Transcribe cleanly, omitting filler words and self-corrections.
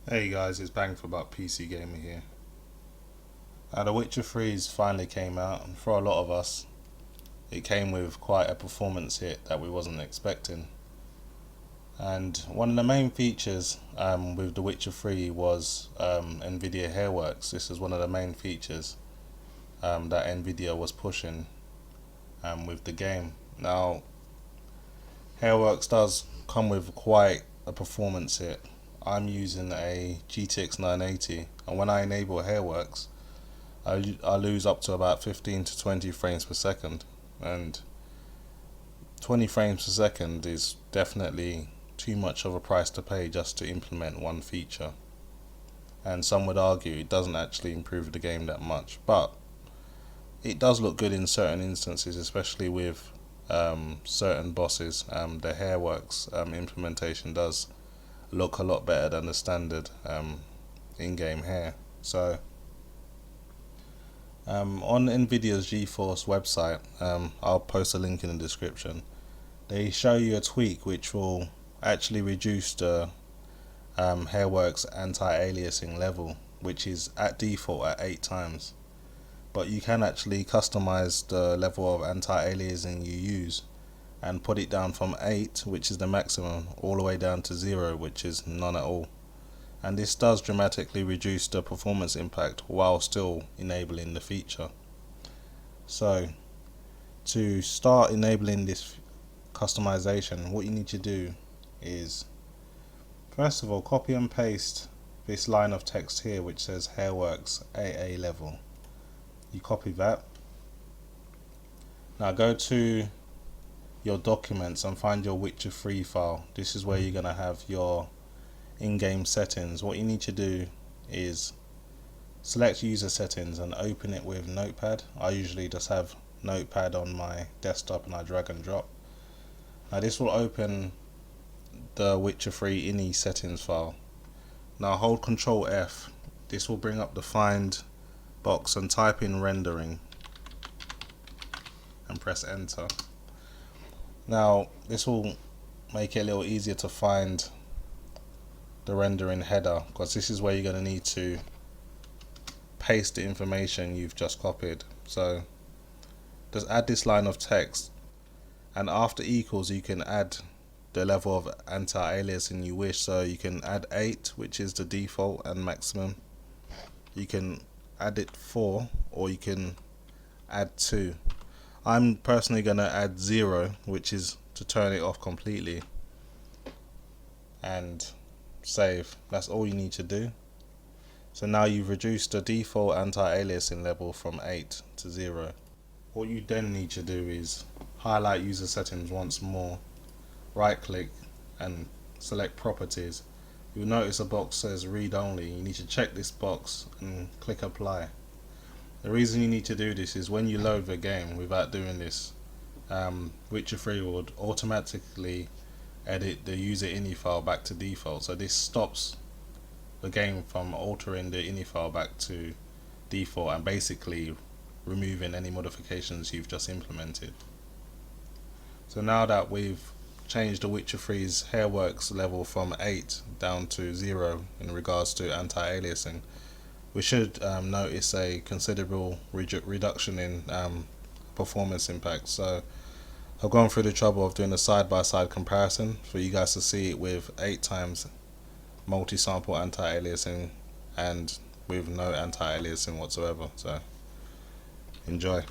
Hey guys, it's Bang for Buck PC Gamer here. The Witcher 3's finally came out, and for a lot of us, it came with quite a performance hit that we wasn't expecting. And one of the main features with The Witcher 3 was Nvidia HairWorks. This is one of the main features that Nvidia was pushing with the game. Now, HairWorks does come with quite a performance hit. I'm using a GTX 980, and when I enable HairWorks, I lose up to about 15 to 20 frames per second, and 20 frames per second is definitely too much of a price to pay just to implement one feature. And some would argue it doesn't actually improve the game that much, but it does look good in certain instances, especially with certain bosses. The HairWorks implementation does look a lot better than the standard in-game hair. So on Nvidia's GeForce website, I'll post a link in the description. They show you a tweak which will actually reduce the HairWorks anti-aliasing level, which is at default at 8 times. But you can actually customize the level of anti-aliasing you use and put it down from 8, which is the maximum, all the way down to 0, which is none at all. And this does dramatically reduce the performance impact while still enabling the feature. So to start enabling this customization, what you need to do is, first of all, copy and paste this line of text here which says HairWorks AA level. You copy that. Now go to your documents and find your Witcher 3 file. This is where you're going to have your in-game settings. What you need to do is select user settings and open it with Notepad. I usually just have Notepad on my desktop and I drag and drop. Now this will open the Witcher 3 ini settings file. Now hold Control F. This will bring up the find box and type in rendering and press enter. Now this will make it a little easier to find the rendering header, because this is where you're going to need to paste the information you've just copied. So just add this line of text, and after equals you can add the level of anti-aliasing you wish. So you can add 8, which is the default and maximum. You can add it 4, or you can add 2. I'm personally going to add 0, which is to turn it off completely, and save. That's all you need to do. So now you've reduced the default anti-aliasing level from 8 to 0. What you then need to do is highlight user settings once more, right click and select properties. You'll notice a box says read only. You need to check this box and click apply. The reason you need to do this is when you load the game without doing this, Witcher 3 would automatically edit the user ini file back to default. So this stops the game from altering the ini file back to default and basically removing any modifications you've just implemented. So now that we've changed the Witcher 3's HairWorks level from 8 down to 0 in regards to anti-aliasing, we should notice a considerable reduction in performance impact. So I've gone through the trouble of doing a side-by-side comparison for you guys to see it with 8 times multi-sample anti-aliasing and with no anti-aliasing whatsoever. So enjoy.